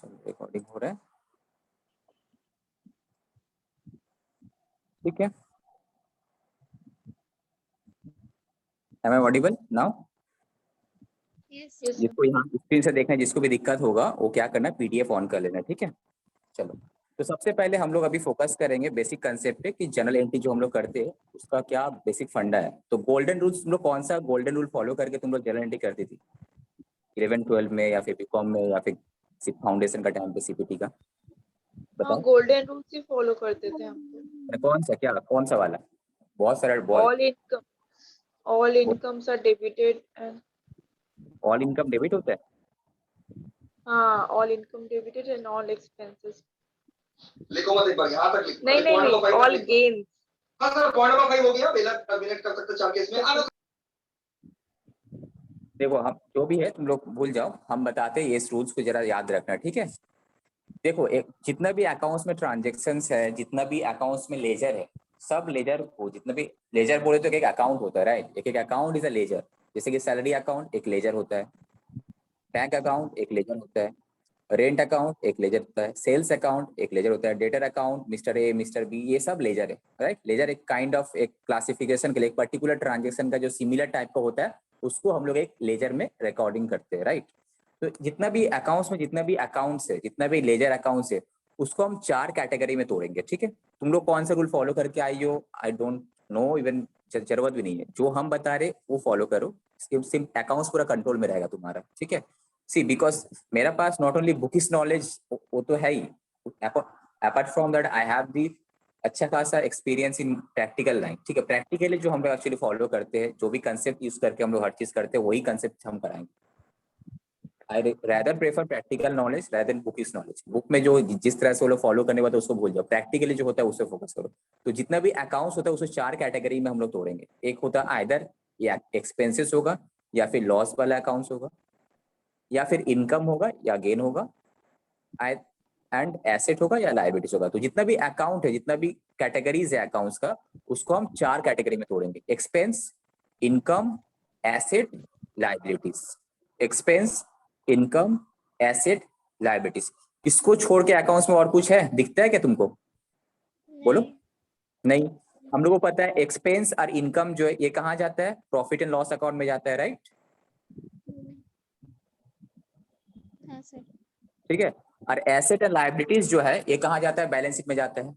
चलो रिकॉर्डिंग हो रहा है, ठीक है। Am I audible now? Yes. जिसको यहाँ स्क्रीन से देखना है, जिसको भी दिक्कत होगा वो क्या करना है, पीडीएफ ऑन कर लेना, ठीक है। चलो, तो सबसे पहले हम लोग अभी फोकस करेंगे बेसिक कंसेप्ट पे कि जनरल एंट्री जो हम लोग करते हैं उसका क्या बेसिक फंडा है। तो गोल्डन रूल्स, तुम लोग कौन सा गोल्डन रूल फॉलो करके तुम लोग जनरल एंट्री करती थी 11-12 में, या फिर बीकॉम में, या फिर फाउंडेशन का टाइम पे सीपीटी का? बताओ। गोल्डन रूल्स ही फॉलो करते थे हम तो। कौन सा, क्या कौन सा वाला? बहुत सारा all incomes are debited and all income debit होता है। हाँ, all income debited and all expenses. लिखो मत, एक बार यहाँ तक लिखो। नहीं, ऑल गेन्स। हाँ सर, पॉइंट नंबर 5 हो गया, मिनट कर सकते 4 केस में। देखो, हम जो भी है तुम लोग भूल जाओ, हम बताते हैं, ये रूल्स को जरा याद रखना, ठीक है। देखो, एक जितना भी अकाउंट्स में ट्रांजैक्शंस है, जितना भी अकाउंट्स में लेजर है, सब लेजर को, जितना भी लेजर बोले तो एक अकाउंट होता है, राइट। एक अकाउंट इज अ लेजर। जैसे कि सैलरी अकाउंट एक लेजर होता है, बैंक अकाउंट एक लेजर होता है, रेंट अकाउंट एक लेजर होता है, सेल्स अकाउंट एक लेजर होता है, debtor account mister A mister B, ये सब लेजर है, राइट। लेजर एक काइंड ऑफ एक क्लासिफिकेशन के लिए, एक पर्टिकुलर ट्रांजेक्शन का जो सिमिलर टाइप का होता है उसको हम लोग एक लेजर में रिकॉर्डिंग करते हैं, राइट। तो जितना भी अकाउंट्स में, जितना भी अकाउंट्स है, जितना भी लेजर अकाउंट्स है, उसको हम 4 कैटेगरी में तोड़ेंगे, ठीक है। तुम लोग कौन सा रूल फॉलो करके आई हो, आई डोंट नो, इवन जरूरत भी नहीं है। जो हम बता रहे वो फॉलो करो, सिम अकाउंट्स पूरा कंट्रोल में रहेगा तुम्हारा, ठीक है। सी, बिकॉज मेरा पास नॉट ओनली बुकिश नॉलेज वो तो है ही, apart from that I have the अच्छा खासा एक्सपीरियंस इन प्रैक्टिकल लाइन, ठीक है। प्रैक्टिकली जो हम लोग एक्चुअली फॉलो करते हैं, जो भी कंसेप्ट यूज करके हम लोग हर चीज करते हैं, वही कंसेप्ट हम कराएंगे। I rather prefer practical knowledge rather than bookish knowledge। Book में जो जिस तरह से वो लोग फॉलो करने वाले उसको भूल जाओ, प्रैक्टिकली जो होता है उससे फोकस करो। तो जितना भी अकाउंट्स होता है उसको 4 कैटेगरी में हम लोग तोड़ेंगे। एक होता है आइदर या एक्सपेंसेस होगा, या फिर लॉस वाला अकाउंट्स होगा, या फिर इनकम होगा या गेन होगा, एंड एसेट होगा या लायबिलिटीज होगा। तो जितना भी अकाउंट है, जितना भी कैटेगरीज है अकाउंट्स का, उसको हम 4 कैटेगरी में तोड़ेंगे। Expense, income, asset, liabilities. Expense, income, asset, liabilities. इसको छोड़ के अकाउंट्स में और कुछ है, दिखता है क्या तुमको? बोलो। नहीं। हम लोगों को पता है एक्सपेंस और इनकम जो है ये कहाँ जाता है, प्रॉफिट एंड लॉस अकाउंट में जाता है, राइट। हाँ सर। ठीक है। और एसेट एंड लायबिलिटीज जो है ये कहाँ जाता है, बैलेंस शीट में जाता है।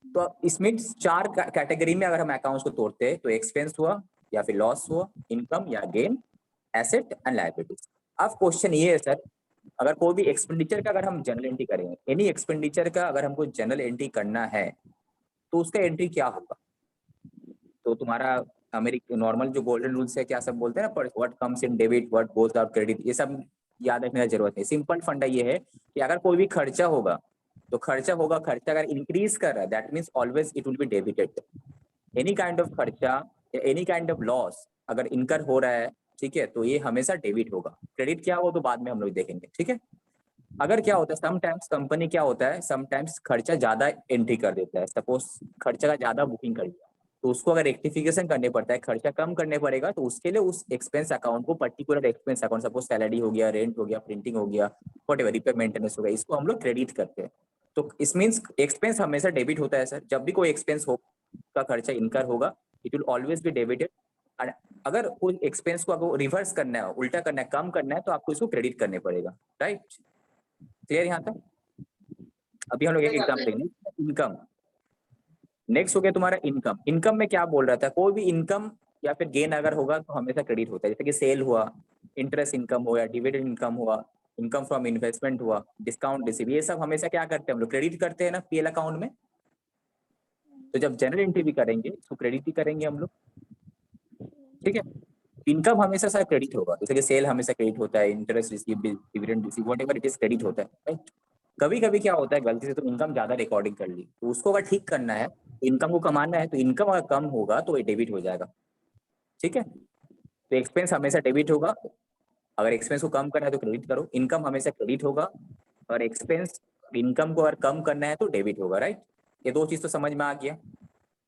तो इसमें 4 कैटेगरी में अगर हम अकाउंट्स को तोड़ते हैं तो एक्सपेंस हुआ, या फिर लॉस हुआ, इनकम या गेन, एसेट एंड लायबिलिटीज। अब क्वेश्चन ये है सर, अगर कोई भी एक्सपेंडिचर का अगर हम जनरल एंट्री करेंगे, एनी एक्सपेंडिचर का अगर हमको जनरल एंट्री करना है तो उसका एंट्री क्या होगा? तो तुम्हारा अमेरिकन नॉर्मल जो गोल्डन रूल्स है, क्या सब बोलते हैं ना, what comes in debit, what goes out credit, ये सब याद रखने की जरूरत नहीं। सिंपल फंडा ये है कि अगर कोई भी खर्चा होगा तो खर्चा होगा, खर्चा अगर इंक्रीज कर रहा है that means always it will be debited. Any kind of खर्चा या एनी काइंड ऑफ लॉस अगर इनकर हो रहा है, ठीक है, तो ये हमेशा डेबिट होगा। क्रेडिट क्या हो तो बाद में हम लोग देखेंगे, ठीक है। अगर क्या होता है, समटाइम्स कंपनी क्या होता है, समटाइम्स खर्चा ज्यादा एंट्री कर देता है, सपोज खर्चा का ज्यादा बुकिंग कर दिया, तो उसको अगर रेक्टिफिकेशन करने पड़ता है, खर्चा कम करने पड़ेगा, तो उसके लिए उस एक्सपेंस अकाउंट को, particular expense account, suppose salary हो गया, रेंट हो गया, प्रिंटिंग हो गया, व्हाटएवर, रिपेयर मेंटेनेंस हो गया, इसको हम लोग क्रेडिट करते हैं। तो इस मीन्स एक्सपेंस हमेशा डेबिट होता है सर। जब भी कोई एक्सपेंस हो का खर्चा इनकर होगा, it will always be debited. अगर कोई एक्सपेंस को आपको रिवर्स करना है, उल्टा करना है, कम करना है, तो आपको इसको क्रेडिट करने पड़ेगा, राइट। क्लियर यहाँ तक? अभी हम लोग एक एग्जाम्पल लेंगे, इनकम। नेक्स्ट हो गया तुम्हारा इनकम। इनकम में क्या बोल रहा था, कोई भी इनकम या फिर गेन अगर होगा तो हमेशा क्रेडिट होता है। जैसे कि सेल हुआ, इंटरेस्ट इनकम हुआ, डिविडेंड इनकम हुआ, इनकम फ्रॉम इन्वेस्टमेंट हुआ, डिस्काउंट रिसीव, ये सब हमेशा क्या करते हैं हम लोग, क्रेडिट करते हैं ना पीएल अकाउंट में। तो जब जनरल एंट्री भी करेंगे तो क्रेडिट ही करेंगे हम लोग, ठीक है। इनकम हमेशा सर क्रेडिट होगा, जैसे कि सेल हमेशा क्रेडिट होता है, interest receive, dividend receive, whatever it is credit होता है, राइट। कभी कभी क्या होता है, गलती से तो इनकम ज्यादा रिकॉर्डिंग कर ली, तो उसको अगर ठीक करना है, इनकम को कमाना है, तो इनकम अगर कम होगा तो ये डेबिट हो जाएगा, ठीक है। तो एक्सपेंस हमेशा डेबिट होगा, अगर एक्सपेंस को कम करना है तो क्रेडिट करो। इनकम हमेशा क्रेडिट होगा, और एक्सपेंस इनकम को अगर कम करना है तो डेबिट होगा, राइट। ये दो चीज तो समझ में आ गया।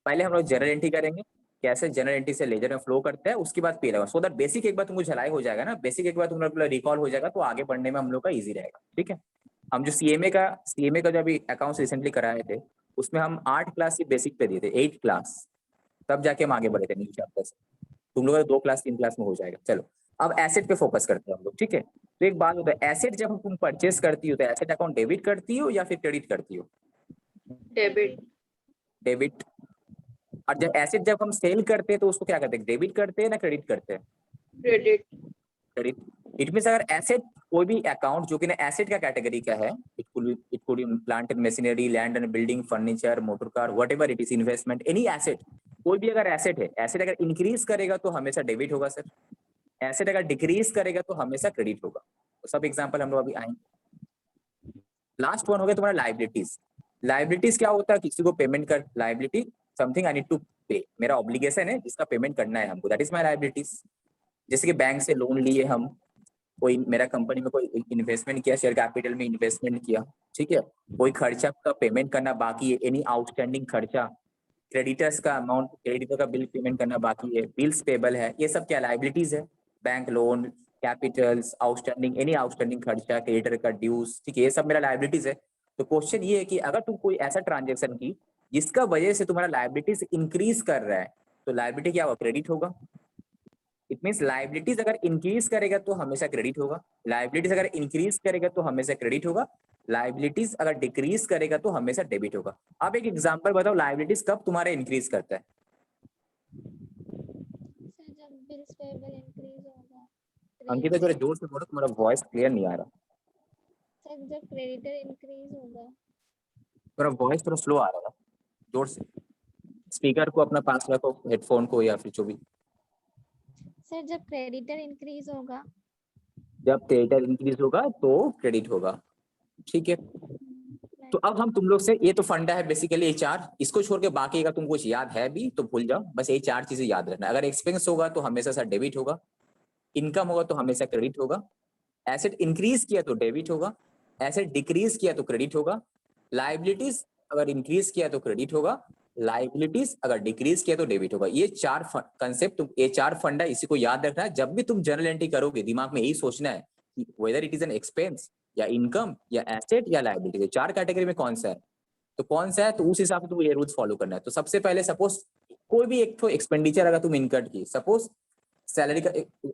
पहले हम लोग जनरल एंट्री करेंगे, कैसे जनरल एंट्री से लेजर में फ्लो करता है, उसके बाद पीएल, सो दैट बेसिक एक बार तुमको झलाई हो जाएगा ना, बेसिक एक बार तुम लोग रिकॉल हो जाएगा, तो आगे बढ़ने में हम लोग का इजी रहेगा। ठीक है, हम जो सीएमए का जो अभी अकाउंट्स रिसेंटली कराए थे, उसमें हम 8 क्लास की बेसिक पे दिए थे, 8 क्लास, तब जाके हम आगे बढ़े थे न्यू चैप्टर से। तुम लोग 2 क्लास 3 क्लास में हो जाएगा। चलो अब एसेट पे फोकस करते हैं हम लोग। ठीक है, तो एक बात होता है, एसेट जब तुम परचेस करती हो तो एसेट अकाउंट डेबिट करती हो या फिर क्रेडिट करती हो? डेबिट। डेबिट। और जब एसेट जब हम सेल करते हैं तो उसको क्या करते हैं, डेबिट करते हैं ना क्रेडिट करते हैं? क्रेडिट। क्रेडिट। इट मींस अगर एसेट कोई भी अकाउंट जो कि ना एसेट का कैटेगरी का है, it could be plant and machinery, land and building, furniture, motor car, whatever it is, investment, any asset, कोई भी अगर एसेट है, एसेट अगर इंक्रीज करेगा तो हमेशा डेबिट होगा सर, एसेट अगर डिक्रीज करेगा तो हमेशा क्रेडिट होगा। तो सब एग्जांपल हम लोग अभी आएंगे। लास्ट वन हो गया तुम्हारा लायबिलिटीज। लायबिलिटीज क्या होता है, किसी को पेमेंट कर, liability something I need to pay, मेरा ऑब्लिगेशन है जिसका पेमेंट करना है हमको, दैट इज माय लायबिलिटीज। जैसे कि बैंक से लोन लिए हम, कोई मेरा कंपनी में कोई इन्वेस्टमेंट किया, शेयर कैपिटल में इन्वेस्टमेंट किया, ठीक है, कोई खर्चा का पेमेंट करना बाकी है, एनी आउटस्टैंडिंग खर्चा, क्रेडिटर्स का अमाउंट, क्रेडिटर का बिल पेमेंट करना बाकी है, बिल्स पेबल है, ये सब क्या लायबिलिटीज है, bank loan, Capitals, outstanding, any outstanding खर्चा, क्रेडिटर का ड्यूज, ठीक है, ये सब मेरा लायबिलिटीज है। तो क्वेश्चन ये है कि अगर तुम कोई ऐसा ट्रांजेक्शन की जिसका वजह से तुम्हारा लायबिलिटीज इंक्रीज कर रहा है, तो लायबिलिटी क्या होगा, क्रेडिट होगा। इट मींस लायबिलिटीज अगर इंक्रीज करेगा तो हमेशा क्रेडिट होगा, लायबिलिटीज अगर इंक्रीज करेगा तो हमेशा क्रेडिट होगा, लायबिलिटीज अगर डिक्रीज करेगा तो हमेशा डेबिट होगा। अब एक एग्जांपल बताओ, लायबिलिटीज कब तुम्हारा इंक्रीज करता है? सर जब बिल्स पेबल इंक्रीज होगा। अंकिता थोड़ा जोर से बोलो, तुम्हारा वॉइस क्लियर नहीं आ रहा। सर जब क्रेडिटर इंक्रीज होगा। तुम्हारा वॉइस थोड़ा स्लो आ रहा है, जोर से। स्पीकर को अपना पास रखो, हेडफोन को, या फिर जो भी। सर जब क्रेडिटर इंक्रीज होगा। जब क्रेडिटर इंक्रीज होगा तो क्रेडिट होगा। ठीक है, तो अब हम तुम लोग से, ये तो फंडा है बेसिकली, ये 4, इसको छोड़ के बाकी अगर तुमको कुछ याद है भी तो भूल जाओ, बस ये 4 चीजें याद रखना। अगर एक्सपेंस होगा तो हमेशा सर डेबिट होगा, इनकम होगा तो हमेशा क्रेडिट होगा, एसेट इंक्रीज किया तो डेबिट होगा, एसेट डिक्रीज किया तो क्रेडिट होगा, लायबिलिटीज अगर इंक्रीज किया तो क्रेडिट होगा, लायबिलिटीज अगर डिक्रीज किया तो डेबिट होगा। ये 4 कंसेप्ट, ये 4 फंडा, इसी को याद रखना है। जब भी तुम जर्नल एंट्री करोगे दिमाग में यही सोचना है कि whether it is an expense या इनकम या एसेट या लायबिलिटी, 4 कैटेगरी में कौन सा है, तो कौन सा है, तो उस हिसाब से तुमको ये रूल्स फॉलो करना है। तो सबसे पहले सपोज कोई भी एक तो एक्सपेंडिचर अगर तुम इनकट की, सपोज सैलरी का,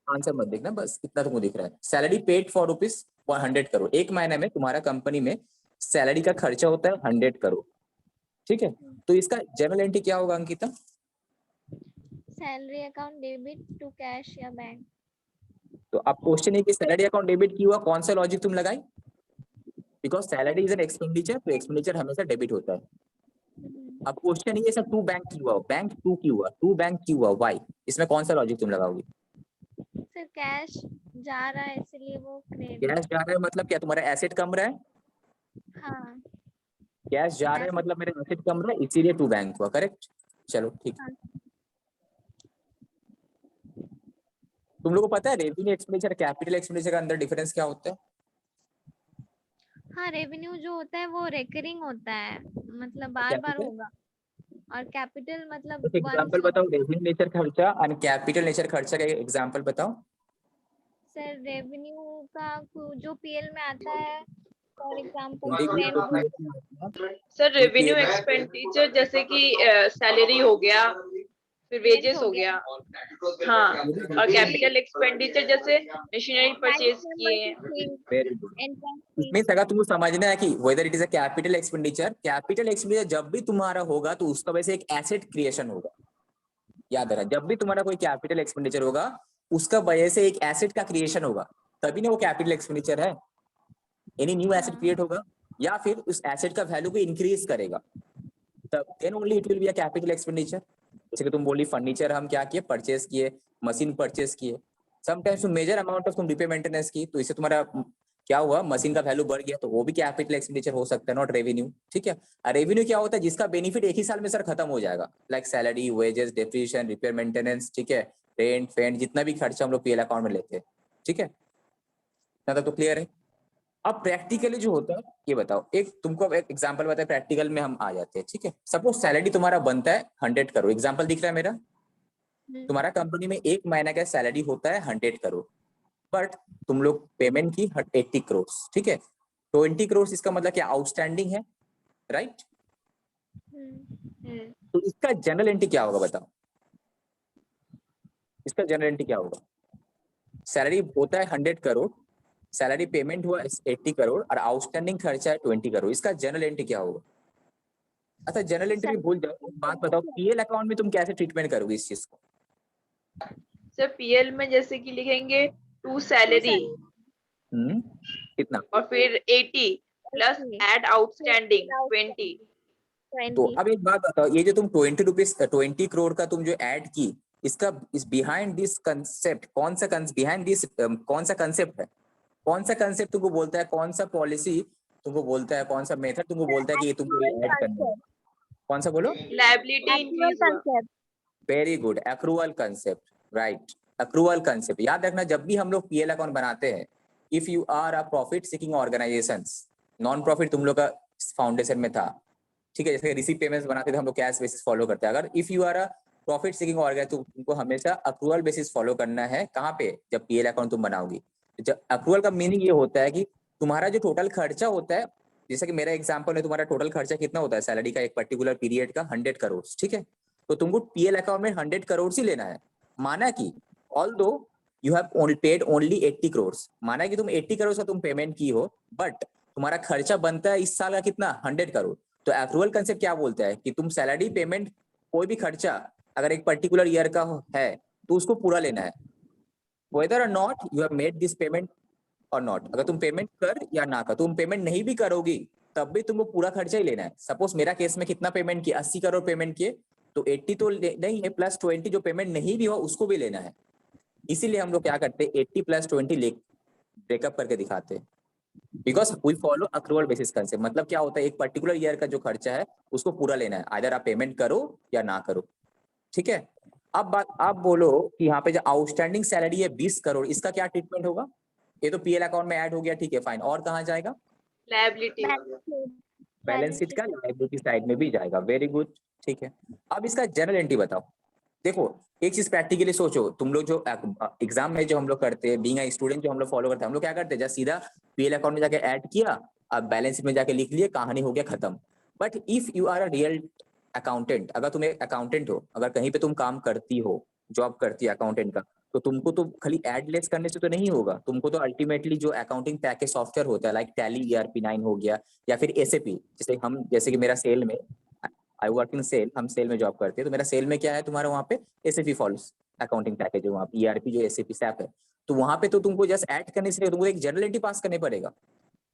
आंसर मत देखना, बस इतना तुमको दिख रहा है, सैलरी पेड फॉर ₹100 करोड़, एक महीने में तुम्हारा कंपनी में सैलरी का खर्चा होता है 100 करोड़। ठीक है, तो इसका जर्नल एंट्री क्या होगा Ankita? Salary account debit to cash या बैंक। तो अब क्वेश्चन है कि सैलरी अकाउंट डेबिट क्यों हुआ, कौन सा लॉजिक तुम लगाई? Because salary is an expenditure, तो एक्सपेंडिचर हमेशा डेबिट होता है। अब क्वेश्चन ये सब टू बैंक क्यों हुआ, बैंक टू क्यों हुआ, टू बैंक क्यों हुआ, व्हाई, इसमें कौन सा लॉजिक तुम लगाओगी? सर कैश जा रहा है इसलिए वो क्रेडिट। कैश जा रहा है मतलब क्या, तुम्हारा एसेट कम रहा है? हाँ। कैश जा रहा है मतलब मेरा एसेट कम रहा है, इसीलिए टू बैंक हुआ, करेक्ट। चलो ठीक। हाँ। तुम लोगों को पता है रेवेन्यू एक्सपेंडिचर कैपिटल एक्सपेंडिचर का अंदर डिफरेंस क्या होता है? हाँ रेवेन्यू जो होता है वो रेकरिंग होता है, मतलब बार बार कैपिटल, होगा, और कैपिटल मतलब कुछ एग्जांपल बताओ, रेवेन्यू नेचर खर्चा और कैपिटल नेचर खर्चा का एग्जांपल बताओ। सर रेवेन्यू का जो पीएल में आता है, फॉर एग्जांपल हिंदी भी रेंट। उतना ही होता है। सर रेवेन्यू एक्सपेंडिचर जैसे कि सैलरी हो गया, फिर वेजेस हो गया, हाँ, और कैपिटल एक्सपेंडिचर जैसे मशीनरी परचेज किए। Very good. इसमें अगर तुमको समझना है कि whether it is a capital expenditure जब भी तुम्हारा होगा तो उसका वैसे एक एसेट क्रिएशन होगा, याद रखना, जब भी तुम्हारा कोई कैपिटल एक्सपेंडिचर होगा उसका वजह से एक एसेट का क्रिएशन होगा, तभी ना वो कैपिटल एक्सपेंडिचर है। एनी न्यू एसेट क्रिएट होगा या फिर उस एसेट का वैल्यू को इंक्रीज करेगा, तब then only it will be a capital expenditure. जैसे कि तुम बोली फर्नीचर हम क्या किए, परचेस किए, मशीन परचेस किए, समटाइम्स तुम मेजर अमाउंट ऑफ तुम रिपेयर मेंटेनेंस की, तो इससे तुम्हारा क्या हुआ, मशीन का वैल्यू बढ़ गया, तो वो भी कैपिटल एक्सपेंडिचर हो सकता है, नॉट रेवेन्यू। ठीक है, रेवेन्यू क्या होता है, जिसका बेनिफिट एक ही साल में सर खत्म हो जाएगा, like salary, wages, depreciation, repair maintenance, ठीक है, रेंट फेंट, जितना भी खर्चा हम लोग पीएल अकाउंट में लेते हैं। ठीक है, इतना तक तो क्लियर है। अब प्रैक्टिकली जो होता है ये बताओ, एक तुमको अब एक एग्जांपल बताए, प्रैक्टिकल में हम आ जाते हैं। ठीक है, सपोज सैलरी तुम्हारा बनता है 100 करोड़, एग्जांपल दिख रहा है मेरा, तुम्हारा कंपनी में एक महीने का सैलरी होता है 100 करोड़, बट तुम लोग पेमेंट की 80 करोड़, ठीक है, 20 करोड़ इसका मतलब क्या आउटस्टैंडिंग है, राइट? तो इसका जनरल एंट्री क्या होगा बताओ, इसका जनरल एंट्री क्या होगा? सैलरी होता है 100 करोड़, सैलरी पेमेंट हुआ 80 करोड़ और आउटस्टैंडिंग खर्चा है 20 करोड़, इसका जनरल एंट्री क्या होगा? अच्छा जनरल एंट्री भूल जाओ, एक बात बताओ, पीएल अकाउंट में तुम कैसे ट्रीटमेंट करोगे इस चीज को? सर पीएल में जैसे कि लिखेंगे टू सैलरी कितना, और फिर 80 प्लस एड आउटस्टैंडिंग 20। तो अब एक बात बताओ, ये जो तुम 20 करोड़ का तुम जो ऐड की, इसका इस बिहाइंड दिस कंसेप्ट कौन सा बिहाइंड दिस कौन सा कंसेप्ट है, कौन सा कंसेप्ट तुमको बोलता है, कौन सा पॉलिसी तुमको बोलता है, कौन सा मेथड तुमको बोलता है कि ये तुमको ऐड करना है? कौन सा बोलो? लायबिलिटी इंक्रीज हुआ। Very good, accrual concept, right, accrual concept. याद रखना जब भी हम लोग पीएल अकाउंट बनाते हैं, if you are a profit seeking organisations, non profit तुम लोग का फाउंडेशन में था, ठीक है, जैसे रिसीव पेमेंट्स बनाते थे हम लोग कैश बेसिस फॉलो करते हैं, अगर if you are a profit seeking organisation तो तुमको हमेशा अक्रूअल बेसिस फॉलो करना है। कहाँ पे? जब पीएल अकाउंट तुम बनाओगी। जब अक्रूअल का मीनिंग ये होता है कि तुम्हारा जो टोटल खर्चा होता है, जैसे कि मेरा एग्जांपल है, तुम्हारा टोटल खर्चा कितना होता है सैलरी का एक पर्टिकुलर पीरियड का 100 करोड़, ठीक है, तो तुमको पीएल अकाउंट में 100 करोड़ ही लेना है। माना कि although you have paid only 80 crore, माना कि तुम 80 करोड़ का तुम पेमेंट की हो, बट तुम्हारा खर्चा बनता है इस साल का कितना, 100 करोड़। तो एक्रूअल कंसेप्ट क्या बोलता है कि तुम सैलरी पेमेंट कोई भी खर्चा अगर एक पर्टिकुलर ईयर का है तो उसको पूरा लेना है, वेदर और not you have made this payment और नॉट। अगर तुम पेमेंट कर या ना कर, तुम पेमेंट नहीं भी करोगी तब भी तुमको पूरा खर्चा ही लेना है। सपोज मेरा केस में कितना पेमेंट किया, 80 करोड़ पेमेंट किए, तो 80 तो नहीं है, प्लस 20 जो पेमेंट नहीं भी हुआ उसको भी लेना है। इसीलिए हम लोग क्या करते हैं, 80 प्लस 20 ब्रेकअप करके दिखाते हैं, because we follow accrual basis concept. मतलब क्या होता है, एक पर्टिकुलर ईयर का जो खर्चा है उसको पूरा लेना है, आइदर आप पेमेंट करो या ना करो, ठीक है। अब बात आप बोलो कि यहाँ पे जो आउटस्टैंडिंग सैलरी है 20 करोड़, इसका क्या ट्रीटमेंट होगा? ये तो पीएल अकाउंट में ऐड हो गया, ठीक है फाइन, और कहाँ जाएगा? लायबिलिटी। बैलेंस शीट का लायबिलिटी साइड में भी जाएगा, वेरी गुड, ठीक है। अब इसका जनरल एंट्री बताओ। देखो एक चीज प्रैक्टिकली सोचो, तुम लोग जो एग्जाम में जो हम लोग करते हैं, बीइंग अ स्टूडेंट जो हम लोग फॉलो करते हैं, हम लोग क्या करते हैं, जस्ट सीधा पीएल अकाउंट में जाके ऐड किया, अब बैलेंस शीट में जाके लिख लिए, कहानी हो गया खत्म। But if you are a real accountant, अगर तुम एक अकाउंटेंट हो, अगर कहीं पे तुम काम करती हो, जॉब करती है अकाउंटेंट का, तो तुमको तो खाली एड लेस करने से तो नहीं होगा, तुमको तो अल्टीमेटली जो अकाउंटिंग पैकेज सॉफ्टवेयर होता है, लाइक टैली ERP 9 हो गया, या फिर एसएपी, जैसे कि मेरा सेल में, आई वर्क इन सेल, हम सेल में जॉब करते हैं, तो मेरा सेल में क्या है तुम्हारा, वहाँ पे एसएपी फॉल्स अकाउंटिंग पैकेज है, वहाँ पे ERP जो एसएपी सैप है, तो वहाँ पे तो तुमको जस्ट ऐड करने से तुमको एक जनरल एंट्री पास करने पड़ेगा।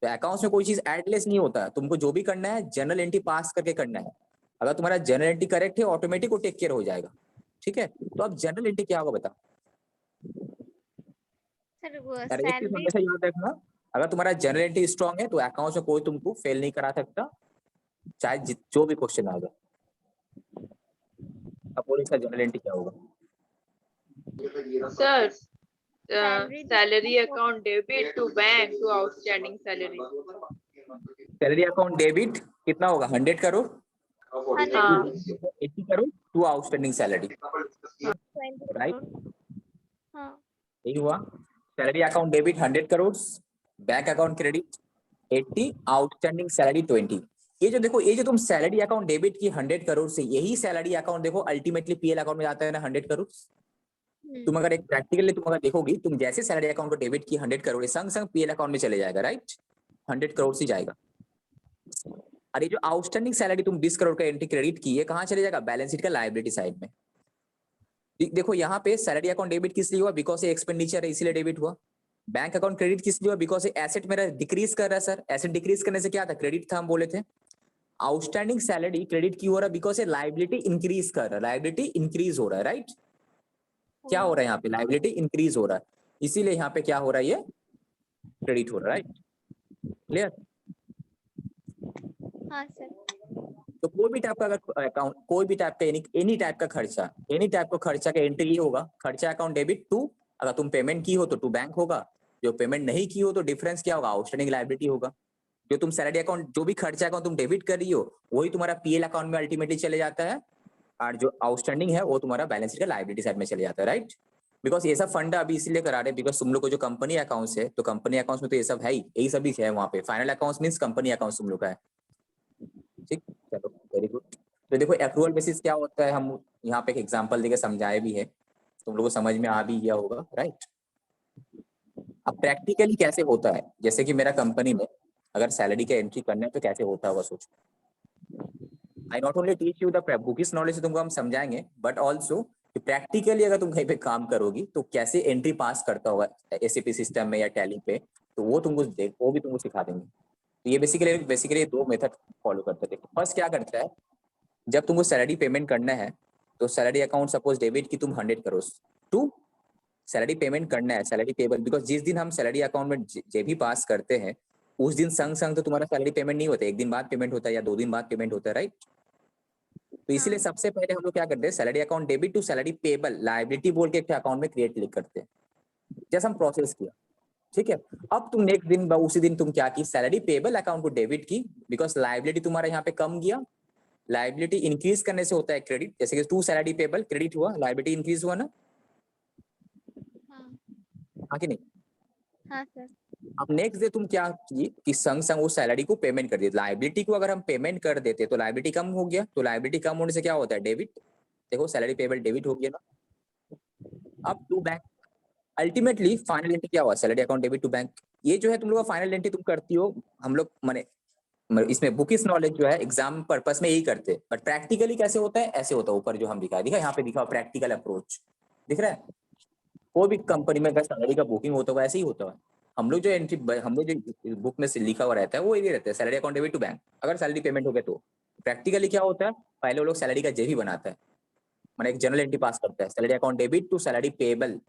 तो अकाउंट्स में कोई चीज एडलेस नहीं होता, तुमको जो भी करना है जनरल एंट्री पास करके करना है। अगर तुम्हारा जनरल एंट्री करेक्ट है, ऑटोमेटिक वो टेक केयर हो जाएगा, ठीक है। तो अब जनरल एंट्री क्या होगा बताओ? सर एक चीज सैलरी हमेशा याद रखना, अगर तुम्हारा जनरल एंट्री स्ट्रॉन्ग है तो अकाउंट्स में कोई तुमको फेल नहीं करा सकता, चाहे जो भी क्वेश्चन आ जाए। अब बोलो इसका जनरल एंट्री क्या होगा? Sir salary salary account debit to bank to outstanding salary. Salary account debit कितना होगा, 100 करोड़, हाँ 80 crore to outstanding salary, 20 right? Crore. हाँ यही हुआ, salary account debit 100 crore, bank account credit 80, outstanding salary 20। ये जो देखो, ये जो तुम सैलरी अकाउंट डेबिट की 100 करोड़ से, यही सैलरी अकाउंट देखो अल्टीमेटली पीएल अकाउंट में जाता है ना 100 करोड़। तुम अगर एक प्रैक्टिकली तुम अगर देखोगी, तुम जैसे सैलरी अकाउंट को डेबिट की 100 करोड़, संग संग पीएल अकाउंट में चले जाएगा, राइट? 100 करोड़ से जाएगा। और ये जो आउटस्टैंडिंग सैलरी तुम 20 करोड़ का एंट्री क्रेडिट की है, कहाँ चले जाएगा? बैलेंस शीट का लायबिलिटी साइड में। देखो यहाँ पे सैलरी अकाउंट डेबिट किस लिए हुआ? बिकॉज ये एक्सपेंडिचर है इसीलिए डेबिट हुआ। बैंक अकाउंट क्रेडिट किस लिए हुआ? बिकॉज एसेट मेरा डिक्रीज कर रहा है सर, एसेट डिक्रीज करने से क्या था, क्रेडिट था, हम बोले थे। आउटस्टैंडिंग सैलरी क्रेडिट क्यों हो रहा है? बिकॉज ये लायबिलिटी इंक्रीज कर रहा है, लायबिलिटी इंक्रीज हो रहा है, राइट? क्या हो रहा है यहाँ पे? लायबिलिटी इंक्रीज हो रहा है, इसीलिए यहाँ पे क्या हो रहा है, ये क्रेडिट हो रहा है, राइट? क्लियर? हाँ सर। तो कोई भी टाइप का अगर अकाउंट, कोई भी टाइप का एनी टाइप का खर्चा, एनी टाइप का खर्चा का एंट्री ये होगा, खर्चा अकाउंट डेबिट टू, अगर तुम पेमेंट की हो तो टू बैंक होगा, जो पेमेंट नहीं की हो तो डिफरेंस क्या होगा, आउटस्टैंडिंग लायबिलिटी होगा। जो तुम सैलरी अकाउंट, जो भी खर्चा अकाउंट तुम डेबिट कर रही हो, वही तुम्हारा पीएल अकाउंट में अल्टीमेटली चले जाता है, और जो आउटस्टैंडिंग है वो तुम्हारा बैलेंस शीट का लायबिलिटी साइड में चले जाता है, राइट। बिकॉज ये सब फंडा अभी इसीलिए करा रहे हैं बिकॉज तुम लोग को जो कंपनी अकाउंट्स है, तो कंपनी अकाउंट्स में तो ये सब है ही, यही सब ही है वहाँ पे। Final accounts means company accounts तुम लोग का है, ठीक। चलो वेरी गुड। तो देखो एक्रूअल बेसिस क्या होता है, हम यहाँ पे एक एग्जांपल देके समझाए भी है, तुम लोग को समझ में आ भी गया होगा, राइट। अब प्रैक्टिकली कैसे होता है, जैसे कि मेरा कंपनी में अगर सैलरी का एंट्री करना है तो कैसे होता होगा सोचो। I not only teach you the bookish knowledge तुमको हम समझाएंगे, बट ऑल्सो प्रैक्टिकली अगर तुम कहीं पे काम करोगी तो कैसे एंट्री पास करता होगा एसएपी सिस्टम में या टैली पे, तो वो वो भी तुमको सिखा देंगे। तो ये बेसिकली दो मेथड फॉलो करते थे। फर्स्ट क्या करता है, जब तुमको सैलरी पेमेंट करना है तो सैलरी अकाउंट सपोज डेबिट की तुम 100 करो टू सैलरी पेमेंट करना है, सैलरी पेबल, बिकॉज जिस दिन हम सैलरी अकाउंट में जे भी पास करते हैं उस दिन संग संग तो तुम्हारा सैलरी पेमेंट नहीं होता, एक दिन बाद पेमेंट होता है या 2 दिन बाद पेमेंट होता है, राइट। तो इसीलिए सबसे पहले हम लोग क्या करते हैं, salary account debit to salary payable liability बोल के एक अकाउंट में क्रिएट करते हैं, जैसे हम प्रोसेस किया, ठीक है। अब तुम नेक्स्ट दिन उसी दिन तुम क्या की, सैलरी पेबल अकाउंट को डेबिट की, बिकॉज लायबिलिटी तुम्हारा यहाँ पे कम गया। लायबिलिटी इंक्रीज करने से होता है क्रेडिट, जैसे कि टू सैलरी पेबल क्रेडिट हुआ, लायबिलिटी इंक्रीज हुआ ना, हाँ कि नहीं। हाँ सर। अब नेक्स्ट डे तुम क्या की कि संग संग उस सैलरी को पेमेंट कर दिए। लायबिलिटी को अगर हम पेमेंट कर देते तो लायबिलिटी कम हो गया, तो लायबिलिटी कम होने से क्या होता है, डेबिट। देखो सैलरी पेबल डेबिट हो गया ना। अब to bank ultimately final entry क्या हुआ, salary account debit to bank. ये जो है तुम लोग का फाइनल एंट्री तुम करती हो, हम लोग माने इसमें बुकिश नॉलेज जो है एग्जाम पर्पस में यही करते हैं, बट प्रैक्टिकली कैसे होता है, ऐसे होता है। ऊपर जो हम दिखा यहाँ पे दिखा प्रैक्टिकल अप्रोच दिख रहा है। कोई भी कंपनी में अगर सैलरी का बुकिंग होता है वैसे ही होता है। हम लोग जो एंट्री, हम लोग जो बुक में लिखा हुआ रहता है वो ये रहता है, salary account debit to bank. अगर सैलरी पेमेंट हो गया तो प्रैक्टिकली क्या होता है, पहले वो लोग सैलरी का जेबी बनाता है, मैंने एक जनरल एंट्री पास करता है, salary account debit to salary payable.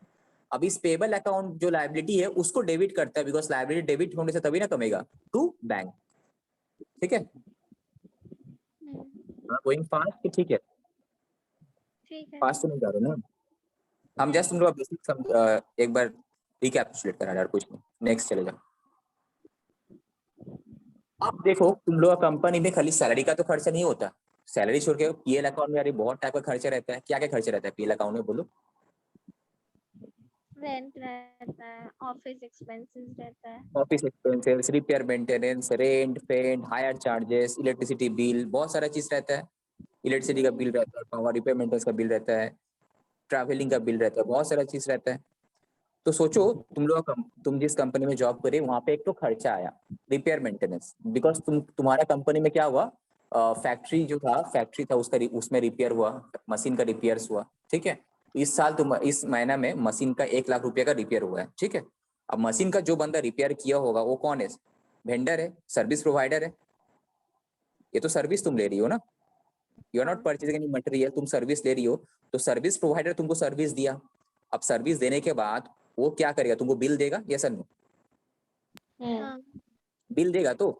अब इस पेबल अकाउंट जो लायबिलिटी है उसको डेबिट करता है, बिकॉज लायबिलिटी डेबिट होने से तभी ना कमेगा, टू बैंक, ठीक है। गोइंग फास्ट, ठीक है, ठीक है। फास्ट तो नहीं जा रहे ना हम, जस्ट तुम लोग बेसिक एक बार रिकैपिचुलेट करा यार, कुछ नहीं, नेक्स्ट चले जाओ। अब देखो तुम लोग कंपनी में खाली सैलरी का तो खर्चा नहीं होता, सैलरी छोड़ के पीएल अकाउंट में यार बहुत टाइप का खर्चा रहता है। क्या क्या खर्चा रहता है पीएल अकाउंट में, बोलो। रेंट रहता है, ऑफिस एक्सपेंसेस रहता है, office expenses, repair maintenance, rent, paint, hire charges, electricity bill, बहुत सारा चीज रहता है। इलेक्ट्रिसिटी का बिल रहता है, पावर, रिपेयर मेंटेनेंस का बिल रहता है, ट्रैवलिंग का बिल रहता है, बहुत सारा चीज रहता है। तो सोचो तुम जिस कंपनी में जॉब करे वहां पे एक तो खर्चा आया रिपेयर मेंटेनेंस, बिकॉज तुम्हारा कंपनी में क्या हुआ, फैक्ट्री था उसमें रिपेयर हुआ, मशीन का रिपेयर्स हुआ, ठीक है। इस साल तुम इस महीना में मशीन का 1 लाख रुपए का रिपेयर हुआ है, ठीक है। अब मशीन का जो बंदा रिपेयर किया होगा वो कौन है, वेंडर है, सर्विस प्रोवाइडर है। ये तो सर्विस तुम ले रही हो ना, you are not purchasing any material, तुम सर्विस ले रही हो। तो सर्विस प्रोवाइडर तुमको सर्विस दिया, अब सर्विस देने के बाद वो क्या करेगा, तुमको बिल देगा, यस और नो। हाँ। बिल देगा तो